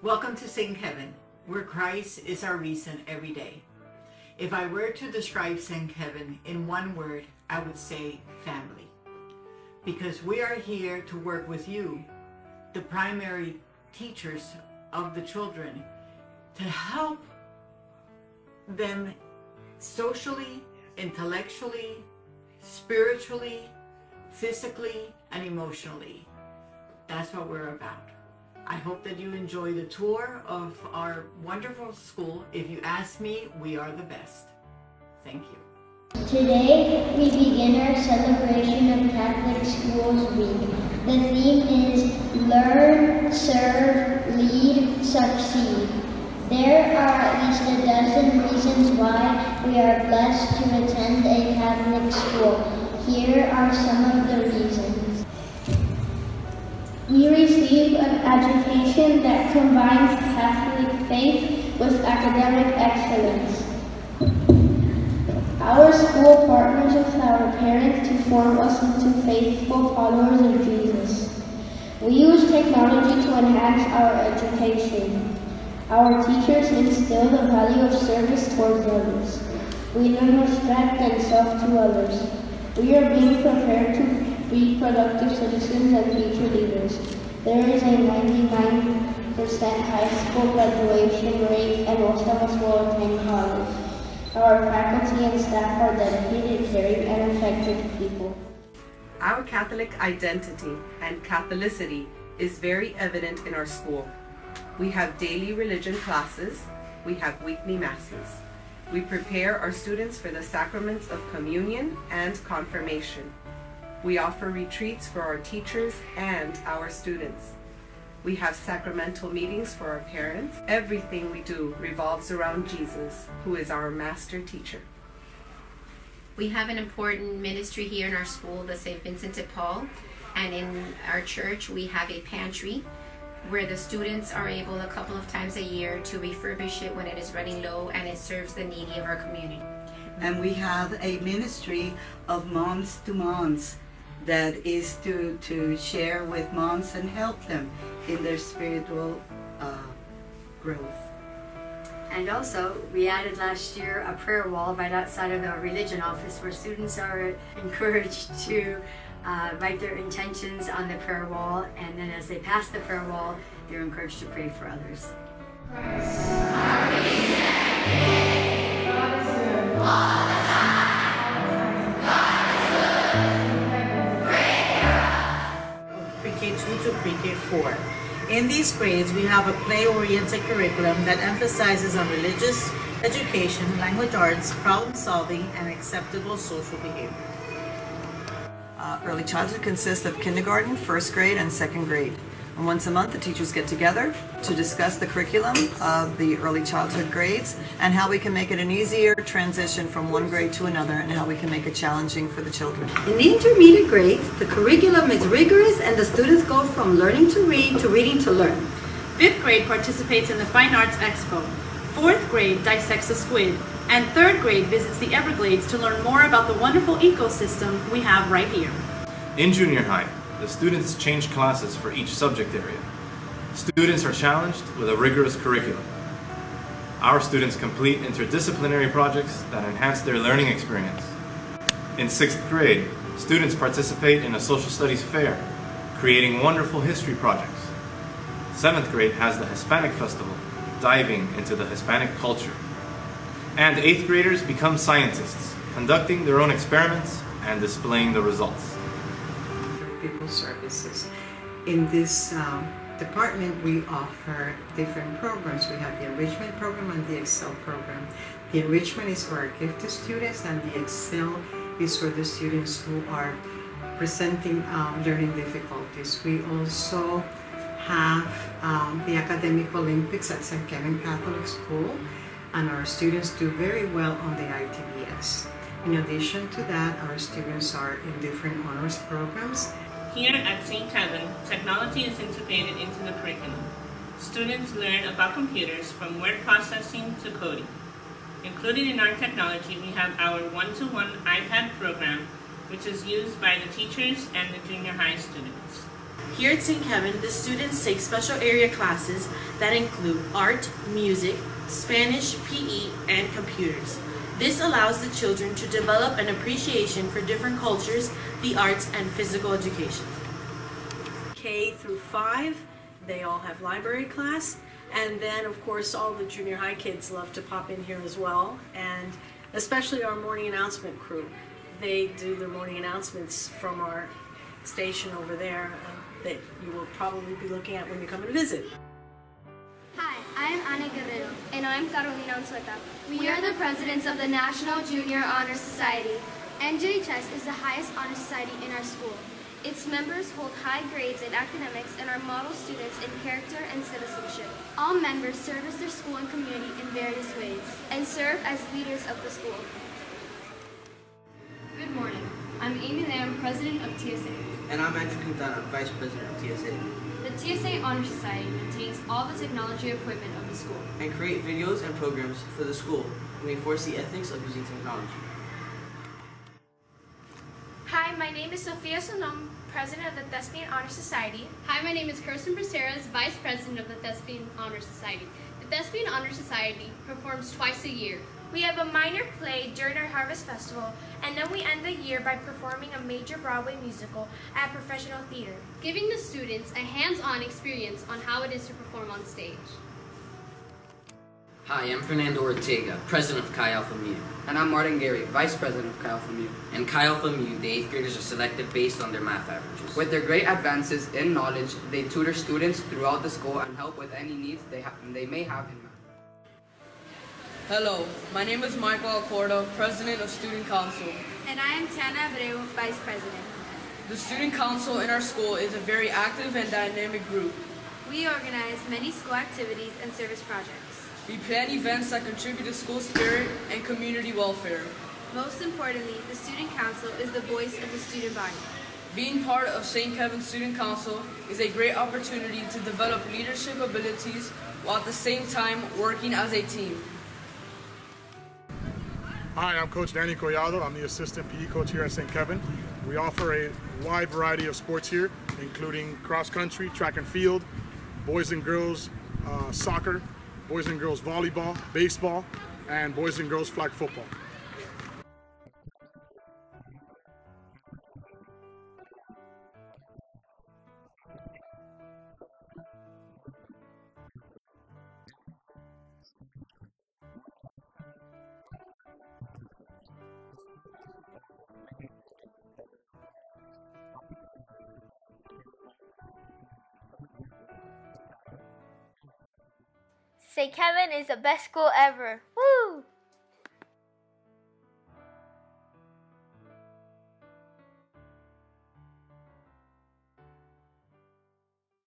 Welcome to St. Kevin, where Christ is our reason every day. If I were to describe St. Kevin in one word, I would say family. Because we are here to work with you, the primary teachers of the children, to help them socially, intellectually, spiritually, physically, and emotionally. That's what we're about. I hope that you enjoy the tour of our wonderful school. If you ask me, we are the best. Thank you. Today, we begin our celebration of Catholic Schools Week. The theme is Learn, Serve, Lead, Succeed. There are at least a dozen reasons why we are blessed to attend a Catholic school. Here are some of the reasons. We receive an education that combines Catholic faith with academic excellence. Our school partners with our parents to form us into faithful followers of Jesus. We use technology to enhance our education. Our teachers instill the value of service towards others. We learn respect and self to others. We are being prepared to be productive citizens and future leaders. There is a 99% high school graduation rate, and most of us will attend college. Our faculty and staff are dedicated, caring, and effective people. Our Catholic identity and Catholicity is very evident in our school. We have daily religion classes. We have weekly masses. We prepare our students for the sacraments of communion and confirmation. We offer retreats for our teachers and our students. We have sacramental meetings for our parents. Everything we do revolves around Jesus, who is our master teacher. We have an important ministry here in our school, the St. Vincent de Paul, and in our church we have a pantry where the students are able a couple of times a year to refurbish it when it is running low, and it serves the needy of our community. And we have a ministry of Moms to Moms that is to share with moms and help them in their spiritual growth. And also, we added last year a prayer wall right outside of the religion office where students are encouraged to write their intentions on the prayer wall, and then as they pass the prayer wall, they're encouraged to pray for others. Christ, our reason, God is good all the time. God is good. Pre-K 2 to Pre-K 4. In these grades, we have a play-oriented curriculum that emphasizes on religious education, language arts, problem solving, and acceptable social behavior. Early childhood consists of kindergarten, first grade, and second grade. And once a month, the teachers get together to discuss the curriculum of the early childhood grades and how we can make it an easier transition from one grade to another, and how we can make it challenging for the children. In the intermediate grades, the curriculum is rigorous and the students go from learning to read to reading to learn. Fifth grade participates in the Fine Arts Expo. Fourth grade dissects a squid. And third grade visits the Everglades to learn more about the wonderful ecosystem we have right here. In junior high, the students change classes for each subject area. Students are challenged with a rigorous curriculum. Our students complete interdisciplinary projects that enhance their learning experience. In 6th grade, students participate in a social studies fair, creating wonderful history projects. 7th grade has the Hispanic Festival, diving into the Hispanic culture. And 8th graders become scientists, conducting their own experiments and displaying the results. People services. In this department, we offer different programs. We have the enrichment program and the Excel program. The enrichment is for our gifted students, and the Excel is for the students who are presenting learning difficulties. We also have the Academic Olympics at St. Kevin Catholic School, and our students do very well on the ITBS. In addition to that, our students are in different honors programs. Here at St. Kevin, technology is integrated into the curriculum. Students learn about computers from word processing to coding. Included in our technology, we have our one-to-one iPad program, which is used by the teachers and the junior high students. Here at St. Kevin, the students take special area classes that include art, music, Spanish, PE, and computers. This allows the children to develop an appreciation for different cultures, the arts, and physical education. K through 5, they all have library class. And then, of course, all the junior high kids love to pop in here as well. And especially our morning announcement crew. They do their morning announcements from our station over there that you will probably be looking at when you come and visit. Hi, I am Ana Guerrero. And I'm Carolina Unzueta. We are the presidents of the National Junior Honor Society. NJHS is the highest honor society in our school. Its members hold high grades in academics and are model students in character and citizenship. All members service their school and community in various ways and serve as leaders of the school. Good morning. I'm Amy Lamb, president of TSA. And I'm Andrew Quintana, vice president of TSA. The TSA Honor Society maintains all the technology equipment of the school and create videos and programs for the school. We enforce the ethics of using technology. Hi, my name is Sofia Sonom, president of the Thespian Honor Society. Hi, my name is Kirsten Braceras, vice president of the Thespian Honor Society. The Thespian Honor Society performs twice a year. We have a minor play during our Harvest Festival, and then we end the year by performing a major Broadway musical at Professional Theater, giving the students a hands-on experience on how it is to perform on stage. Hi, I'm Fernando Ortega, president of Chi Alpha Mu. And I'm Martin Gary, vice president of Chi Alpha Mu. In Chi Alpha Mu, the 8th graders are selected based on their math averages. With their great advances in knowledge, they tutor students throughout the school and help with any needs they may have in math. Hello, my name is Michael Alcordo, president of Student Council. And I am Tana Abreu, vice president. The Student Council in our school is a very active and dynamic group. We organize many school activities and service projects. We plan events that contribute to school spirit and community welfare. Most importantly, the Student Council is the voice of the student body. Being part of St. Kevin's Student Council is a great opportunity to develop leadership abilities while at the same time working as a team. Hi, I'm Coach Danny Collado. I'm the assistant PE coach here at St. Kevin. We offer a wide variety of sports here, including cross country, track and field, boys and girls soccer, boys and girls volleyball, baseball, and boys and girls flag football. St. Kevin is the best school ever. Woo!